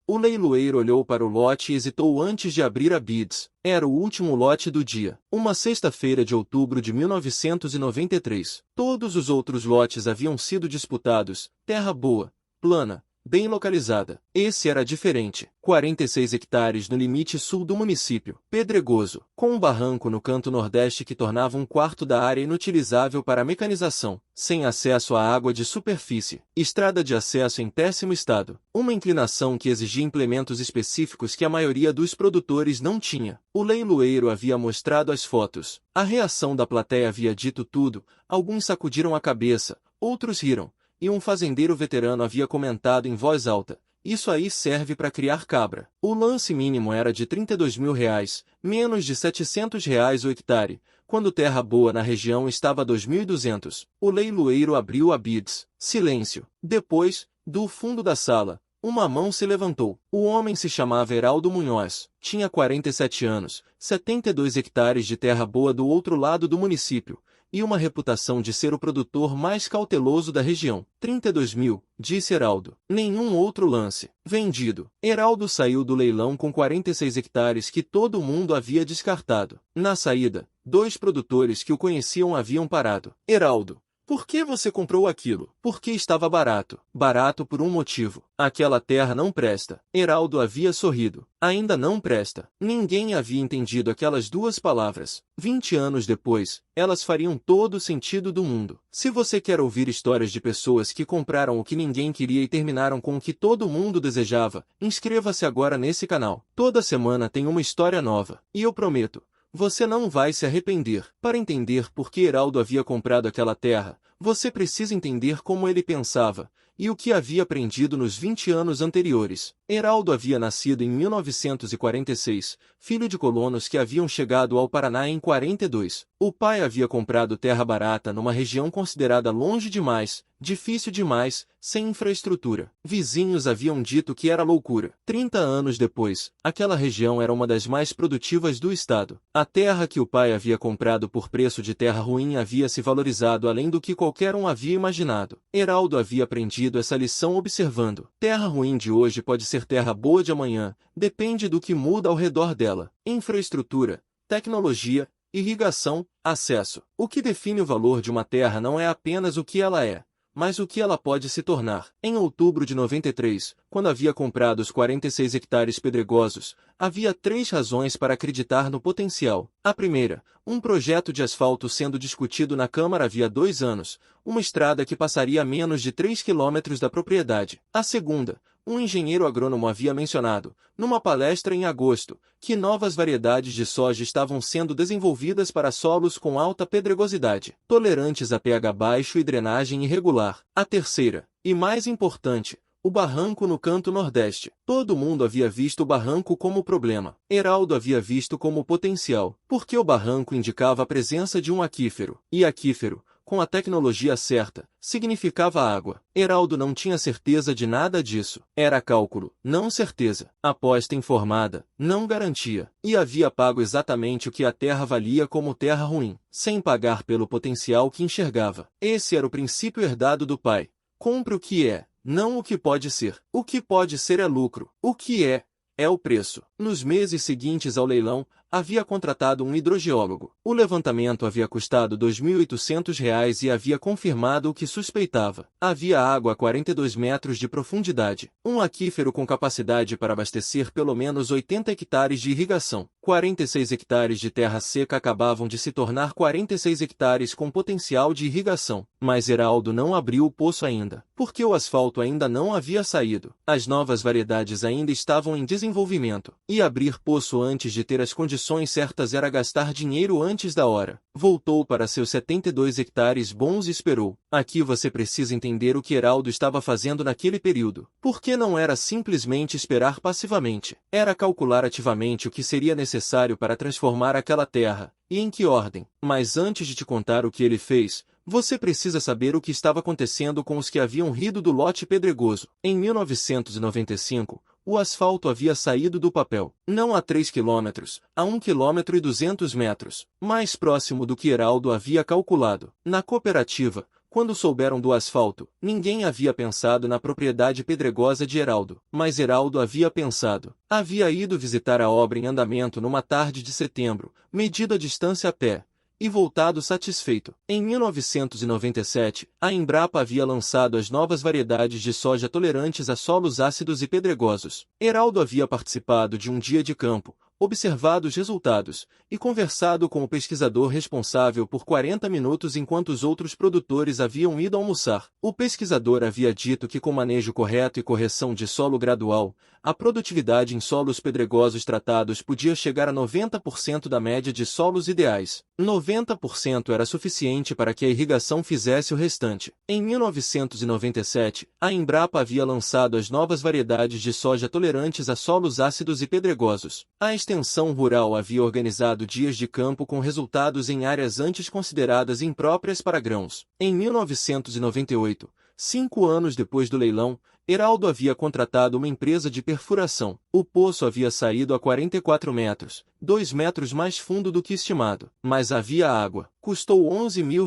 O leiloeiro olhou para o lote e hesitou antes de abrir a bids. Era o último lote do dia. Uma sexta-feira de outubro de 1993. Todos os outros lotes haviam sido disputados. Terra boa, plana, bem localizada. Esse era diferente. 46 hectares no limite sul do município. Pedregoso, com um barranco no canto nordeste que tornava um quarto da área inutilizável para a mecanização. Sem acesso à água de superfície. Estrada de acesso em péssimo estado. Uma inclinação que exigia implementos específicos que a maioria dos produtores não tinha. O leiloeiro havia mostrado as fotos. A reação da plateia havia dito tudo. Alguns sacudiram a cabeça, outros riram. E um fazendeiro veterano havia comentado em voz alta: "Isso aí serve para criar cabra." O lance mínimo era de R$ 32.000, menos de R$ 700 o hectare, quando terra boa na região estava a 2.200. O leiloeiro abriu a bids. Silêncio. Depois, do fundo da sala, uma mão se levantou. O homem se chamava Heraldo Munhoz. Tinha 47 anos, 72 hectares de terra boa do outro lado do município, e uma reputação de ser o produtor mais cauteloso da região. 32.000, disse Heraldo. Nenhum outro lance. Vendido. Heraldo saiu do leilão com 46 hectares que todo mundo havia descartado. Na saída, 2 produtores que o conheciam haviam parado. Heraldo, por que você comprou aquilo? Porque estava barato. Barato por um motivo. Aquela terra não presta. Heraldo havia sorrido. Ainda não presta. Ninguém havia entendido aquelas 2 palavras. 20 anos depois, elas fariam todo o sentido do mundo. Se você quer ouvir histórias de pessoas que compraram o que ninguém queria e terminaram com o que todo mundo desejava, inscreva-se agora nesse canal. Toda semana tem uma história nova. E eu prometo, você não vai se arrepender. Para entender por que Heraldo havia comprado aquela terra, você precisa entender como ele pensava, e o que havia aprendido nos 20 anos anteriores. Heraldo havia nascido em 1946, filho de colonos que haviam chegado ao Paraná em 42. O pai havia comprado terra barata numa região considerada longe demais, difícil demais, sem infraestrutura. Vizinhos haviam dito que era loucura. 30 anos depois, aquela região era uma das mais produtivas do estado. A terra que o pai havia comprado por preço de terra ruim havia se valorizado além do que qualquer um havia imaginado. Heraldo havia aprendido essa lição observando. Terra ruim de hoje pode ser terra boa de amanhã, depende do que muda ao redor dela. Infraestrutura, tecnologia, irrigação, acesso. O que define o valor de uma terra não é apenas o que ela é, mas o que ela pode se tornar. Em outubro de 93, quando havia comprado os 46 hectares pedregosos, havia 3 razões para acreditar no potencial. A primeira, um projeto de asfalto sendo discutido na Câmara havia 2 anos, uma estrada que passaria a menos de 3 quilômetros da propriedade. A segunda, um engenheiro agrônomo havia mencionado, numa palestra em agosto, que novas variedades de soja estavam sendo desenvolvidas para solos com alta pedregosidade, tolerantes a pH baixo e drenagem irregular. A terceira, e mais importante, o barranco no canto nordeste. Todo mundo havia visto o barranco como problema. Heraldo havia visto como potencial, porque o barranco indicava a presença de um aquífero. E aquífero, com a tecnologia certa, significava água. Heraldo não tinha certeza de nada disso. Era cálculo, não certeza. Aposta informada, não garantia. E havia pago exatamente o que a terra valia como terra ruim, sem pagar pelo potencial que enxergava. Esse era o princípio herdado do pai. Compre o que é, não o que pode ser. O que pode ser é lucro. O que é o preço. Nos meses seguintes ao leilão, havia contratado um hidrogeólogo. O levantamento havia custado R$ 2.800 e havia confirmado o que suspeitava. Havia água a 42 metros de profundidade. Um aquífero com capacidade para abastecer pelo menos 80 hectares de irrigação. 46 hectares de terra seca acabavam de se tornar 46 hectares com potencial de irrigação. Mas Heraldo não abriu o poço ainda, porque o asfalto ainda não havia saído. As novas variedades ainda estavam em desenvolvimento. E abrir poço antes de ter as condições certas era gastar dinheiro antes da hora. Voltou para seus 72 hectares bons e esperou. Aqui você precisa entender o que Heraldo estava fazendo naquele período. Porque não era simplesmente esperar passivamente. Era calcular ativamente o que seria necessário para transformar aquela terra, e em que ordem. Mas antes de te contar o que ele fez, você precisa saber o que estava acontecendo com os que haviam rido do lote pedregoso. Em 1995, o asfalto havia saído do papel. Não a 3 quilômetros, a 1 quilômetro e 200 metros, mais próximo do que Heraldo havia calculado. Na cooperativa, Quando souberam do asfalto, ninguém havia pensado na propriedade pedregosa de Heraldo. Mas Heraldo havia pensado. Havia ido visitar a obra em andamento numa tarde de setembro, medido a distância a pé, e voltado satisfeito. Em 1997, a Embrapa havia lançado as novas variedades de soja tolerantes a solos ácidos e pedregosos. Heraldo havia participado de um dia de campo, observado os resultados, e conversado com o pesquisador responsável por 40 minutos enquanto os outros produtores haviam ido almoçar. O pesquisador havia dito que com manejo correto e correção de solo gradual, a produtividade em solos pedregosos tratados podia chegar a 90% da média de solos ideais. 90% era suficiente para que a irrigação fizesse o restante. Em 1997, a Embrapa havia lançado as novas variedades de soja tolerantes a solos ácidos e pedregosos. A extensão rural havia organizado dias de campo com resultados em áreas antes consideradas impróprias para grãos. Em 1998, 5 anos depois do leilão, Heraldo havia contratado uma empresa de perfuração. O poço havia saído a 44 metros, 2 metros mais fundo do que estimado. Mas havia água. Custou R$ 11 mil,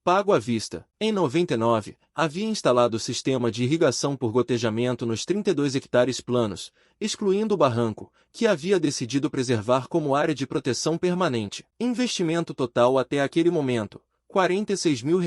pago à vista. Em 99, havia instalado o sistema de irrigação por gotejamento nos 32 hectares planos, excluindo o barranco, que havia decidido preservar como área de proteção permanente. Investimento total até aquele momento, R$ 46 mil,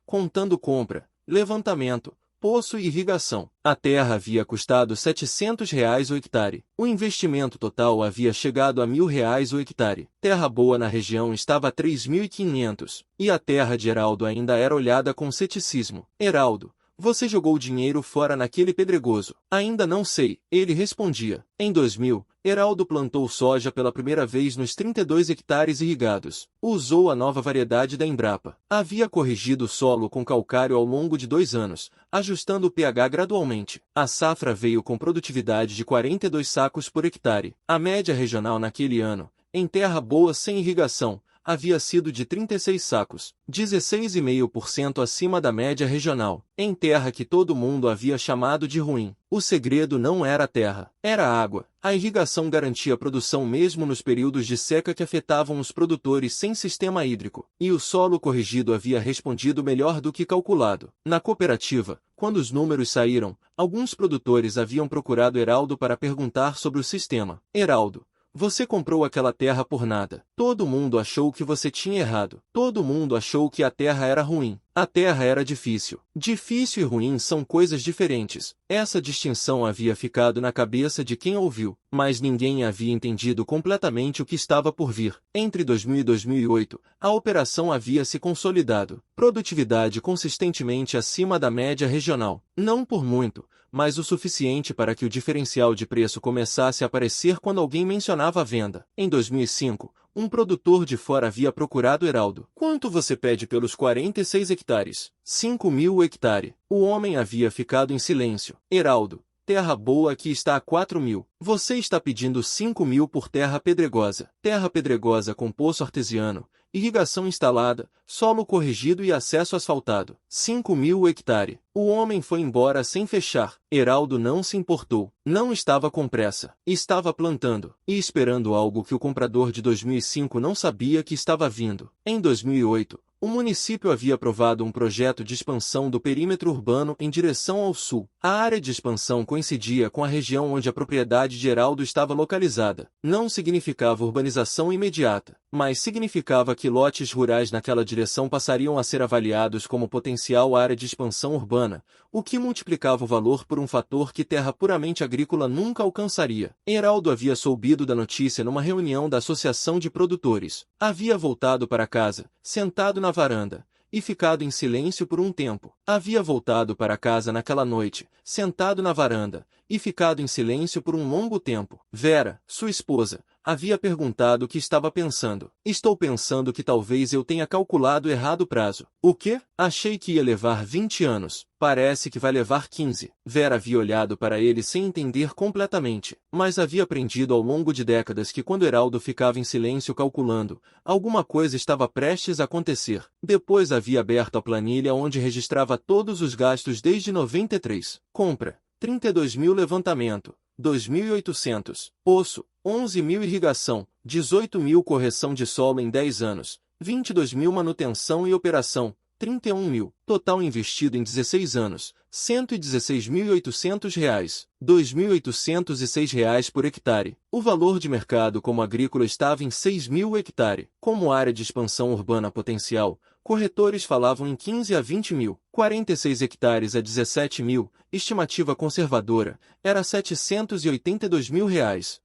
contando compra, levantamento, poço e irrigação. A terra havia custado R$ 700 o hectare. O investimento total havia chegado a R$ 1.000 o hectare. Terra boa na região estava a 3.500. E a terra de Heraldo ainda era olhada com ceticismo. Heraldo, você jogou dinheiro fora naquele pedregoso. Ainda não sei, ele respondia. Em 2000, Heraldo plantou soja pela primeira vez nos 32 hectares irrigados. Usou a nova variedade da Embrapa. Havia corrigido o solo com calcário ao longo de 2 anos, ajustando o pH gradualmente. A safra veio com produtividade de 42 sacos por hectare. A média regional naquele ano, em terra boa sem irrigação, havia sido de 36 sacos, 16,5% acima da média regional, em terra que todo mundo havia chamado de ruim. O segredo não era a terra, era a água. A irrigação garantia produção mesmo nos períodos de seca que afetavam os produtores sem sistema hídrico, e o solo corrigido havia respondido melhor do que calculado. Na cooperativa, quando os números saíram, alguns produtores haviam procurado Heraldo para perguntar sobre o sistema. Heraldo, você comprou aquela terra por nada. Todo mundo achou que você tinha errado. Todo mundo achou que a terra era ruim. A terra era difícil. Difícil e ruim são coisas diferentes. Essa distinção havia ficado na cabeça de quem ouviu, mas ninguém havia entendido completamente o que estava por vir. Entre 2000 e 2008, a operação havia se consolidado. Produtividade consistentemente acima da média regional. Não por muito, mas o suficiente para que o diferencial de preço começasse a aparecer quando alguém mencionava a venda. Em 2005, um produtor de fora havia procurado Heraldo. Quanto você pede pelos 46 hectares? 5 mil o hectare. O homem havia ficado em silêncio. Heraldo, terra boa aqui está a 4 mil. Você está pedindo 5 mil por terra pedregosa. Terra pedregosa com poço artesiano, irrigação instalada, solo corrigido e acesso asfaltado. 5 mil o hectare. O homem foi embora sem fechar. Heraldo não se importou. Não estava com pressa. Estava plantando e esperando algo que o comprador de 2005 não sabia que estava vindo. Em 2008, o município havia aprovado um projeto de expansão do perímetro urbano em direção ao sul. A área de expansão coincidia com a região onde a propriedade de Heraldo estava localizada. Não significava urbanização imediata, mas significava que lotes rurais naquela direção passariam a ser avaliados como potencial área de expansão urbana, o que multiplicava o valor por um fator que terra puramente agrícola nunca alcançaria. Heraldo havia soubido da notícia numa reunião da Associação de Produtores. Havia voltado para casa, sentado na varanda, e ficado em silêncio por um tempo. Havia voltado para casa naquela noite, sentado na varanda, e ficado em silêncio por um longo tempo. Vera, sua esposa, havia perguntado o que estava pensando. Estou pensando que talvez eu tenha calculado errado o prazo. O quê? Achei que ia levar 20 anos. Parece que vai levar 15. Vera havia olhado para ele sem entender completamente, mas havia aprendido ao longo de décadas que quando Heraldo ficava em silêncio calculando, alguma coisa estava prestes a acontecer. Depois havia aberto a planilha onde registrava todos os gastos desde 93. Compra, 32 mil levantamento, 2.800. Poço, 11 mil irrigação, 18 mil correção de solo em 10 anos, 22 mil manutenção e operação, 31 mil. Total investido em 16 anos, R$ 116.800, R$ 2.806 por hectare. O valor de mercado como agrícola estava em 6 mil hectare. Como área de expansão urbana potencial, corretores falavam em 15 a 20 mil. 46 hectares a 17 mil, estimativa conservadora, era R$ 782 mil.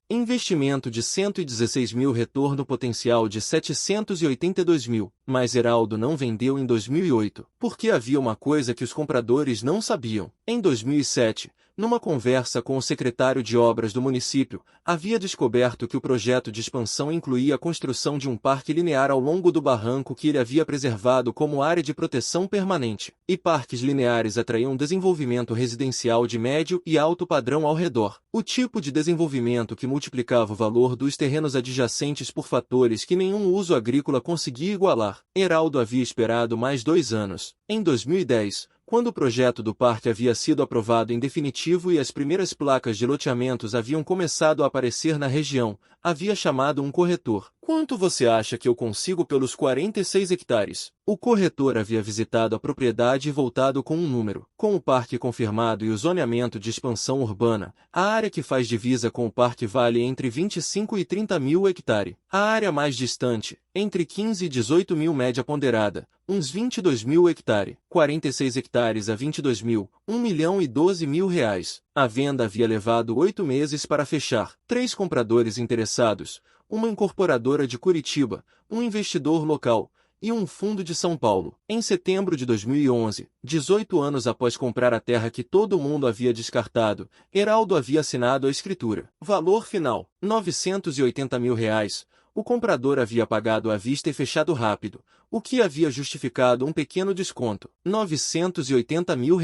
Investimento de 116 mil, retorno potencial de 782 mil. Mas Heraldo não vendeu em 2008, porque havia uma coisa que os compradores não sabiam. Em 2007, numa conversa com o secretário de obras do município, havia descoberto que o projeto de expansão incluía a construção de um parque linear ao longo do barranco que ele havia preservado como área de proteção permanente. E parques lineares atraíam desenvolvimento residencial de médio e alto padrão ao redor. O tipo de desenvolvimento que multiplicava o valor dos terrenos adjacentes por fatores que nenhum uso agrícola conseguia igualar. Heraldo havia esperado mais 2 anos. Em 2010, quando o projeto do parque havia sido aprovado em definitivo e as primeiras placas de loteamentos haviam começado a aparecer na região, havia chamado um corretor. Quanto você acha que eu consigo pelos 46 hectares? O corretor havia visitado a propriedade e voltado com um número. Com o parque confirmado e o zoneamento de expansão urbana, a área que faz divisa com o parque vale entre 25 e 30 mil hectares. A área mais distante, entre 15 e 18 mil, média ponderada, uns 22 mil hectares. 46 hectares a 22 mil, 1 milhão e 12 mil reais. A venda havia levado 8 meses para fechar. 3 compradores interessados, uma incorporadora de Curitiba, um investidor local e um fundo de São Paulo. Em setembro de 2011, 18 anos após comprar a terra que todo mundo havia descartado, Heraldo havia assinado a escritura. Valor final, R$ 980 mil. O comprador havia pagado à vista e fechado rápido, o que havia justificado um pequeno desconto, R$ 980 mil.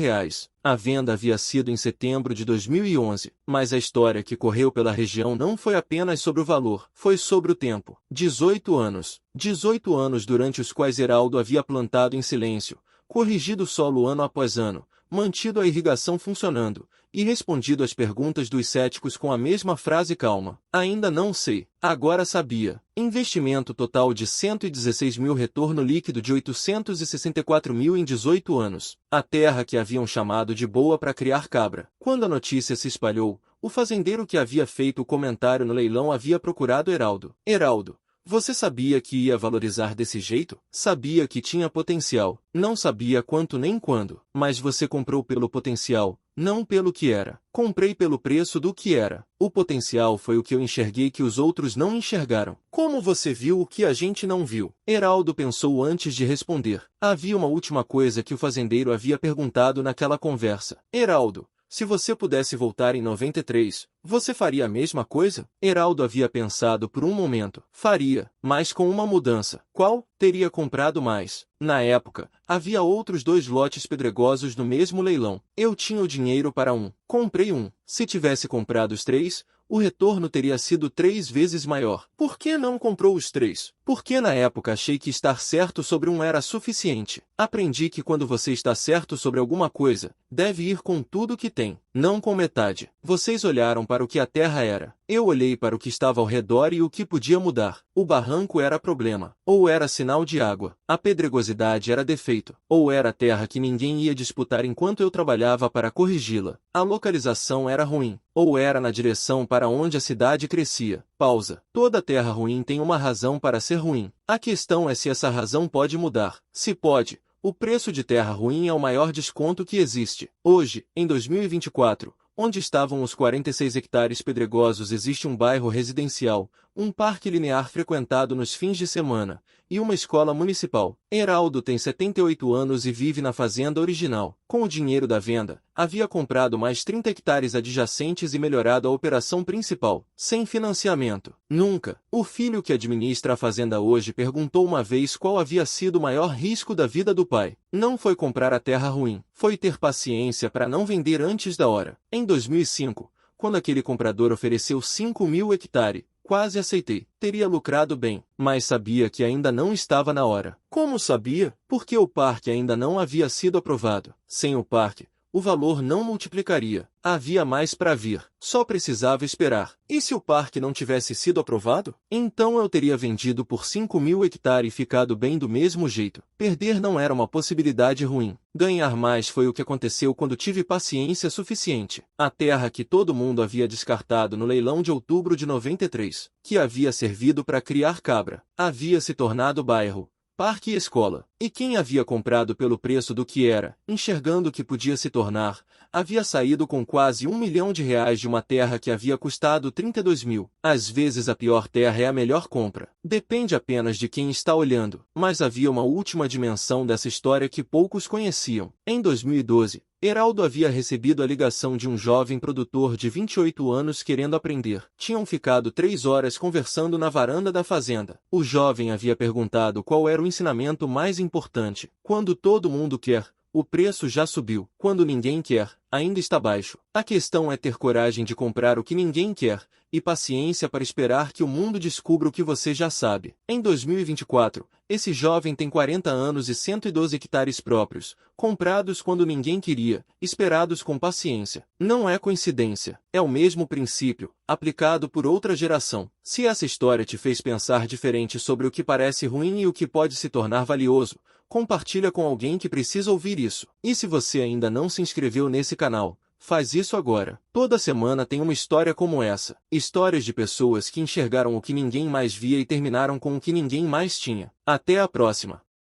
A venda havia sido em setembro de 2011, mas a história que correu pela região não foi apenas sobre o valor, foi sobre o tempo. 18 anos. 18 anos durante os quais Heraldo havia plantado em silêncio, corrigido o solo ano após ano, mantido a irrigação funcionando, e respondido às perguntas dos céticos com a mesma frase calma. Ainda não sei. Agora sabia. Investimento total de 116 mil, retorno líquido de 864 mil em 18 anos. A terra que haviam chamado de boa para criar cabra. Quando a notícia se espalhou, o fazendeiro que havia feito o comentário no leilão havia procurado Heraldo. Heraldo, você sabia que ia valorizar desse jeito? Sabia que tinha potencial. Não sabia quanto nem quando. Mas você comprou pelo potencial, não pelo que era. Comprei pelo preço do que era. O potencial foi o que eu enxerguei que os outros não enxergaram. Como você viu o que a gente não viu? Heraldo pensou antes de responder. Havia uma última coisa que o fazendeiro havia perguntado naquela conversa. Heraldo, se você pudesse voltar em 93, você faria a mesma coisa? Heraldo havia pensado por um momento. Faria, mas com uma mudança. Qual? Teria comprado mais. Na época, havia outros 2 lotes pedregosos no mesmo leilão. Eu tinha o dinheiro para um. Comprei um. Se tivesse comprado os 3, o retorno teria sido 3 vezes maior. Por que não comprou os 3? Porque na época achei que estar certo sobre um era suficiente. Aprendi que quando você está certo sobre alguma coisa, deve ir com tudo que tem, não com metade. Vocês olharam para o que a terra era. Eu olhei para o que estava ao redor e o que podia mudar. O barranco era problema, ou era sinal de água. A pedregosidade era defeito, ou era terra que ninguém ia disputar enquanto eu trabalhava para corrigi-la. A localização era ruim, ou era na direção para onde a cidade crescia. Pausa. Toda terra ruim tem uma razão para ser ruim. A questão é se essa razão pode mudar. Se pode, o preço de terra ruim é o maior desconto que existe. Hoje, em 2024, onde estavam os 46 hectares pedregosos, existe um bairro residencial, um parque linear frequentado nos fins de semana, e uma escola municipal. Heraldo tem 78 anos e vive na fazenda original. Com o dinheiro da venda, havia comprado mais 30 hectares adjacentes e melhorado a operação principal, sem financiamento. Nunca. O filho que administra a fazenda hoje perguntou uma vez qual havia sido o maior risco da vida do pai. Não foi comprar a terra ruim, foi ter paciência para não vender antes da hora. Em 2005, quando aquele comprador ofereceu 5 mil hectares, quase aceitei. Teria lucrado bem, mas sabia que ainda não estava na hora. Como sabia? Porque o parque ainda não havia sido aprovado. Sem o parque, o valor não multiplicaria. Havia mais para vir. Só precisava esperar. E se o parque não tivesse sido aprovado? Então eu teria vendido por 5.000 hectares e ficado bem do mesmo jeito. Perder não era uma possibilidade ruim. Ganhar mais foi o que aconteceu quando tive paciência suficiente. A terra que todo mundo havia descartado no leilão de outubro de 93, que havia servido para criar cabra, havia se tornado bairro, parque e escola. E quem havia comprado pelo preço do que era, enxergando o que podia se tornar, havia saído com quase R$1 milhão de uma terra que havia custado 32 mil. Às vezes a pior terra é a melhor compra. Depende apenas de quem está olhando. Mas havia uma última dimensão dessa história que poucos conheciam. Em 2012, Heraldo havia recebido a ligação de um jovem produtor de 28 anos querendo aprender. Tinham ficado 3 horas conversando na varanda da fazenda. O jovem havia perguntado qual era o ensinamento mais importante. Quando todo mundo quer, o preço já subiu. Quando ninguém quer, ainda está baixo. A questão é ter coragem de comprar o que ninguém quer, e paciência para esperar que o mundo descubra o que você já sabe. Em 2024, esse jovem tem 40 anos e 112 hectares próprios, comprados quando ninguém queria, esperados com paciência. Não é coincidência, é o mesmo princípio, aplicado por outra geração. Se essa história te fez pensar diferente sobre o que parece ruim e o que pode se tornar valioso, compartilha com alguém que precisa ouvir isso. E se você ainda não se inscreveu nesse canal, faz isso agora. Toda semana tem uma história como essa. Histórias de pessoas que enxergaram o que ninguém mais via e terminaram com o que ninguém mais tinha. Até a próxima.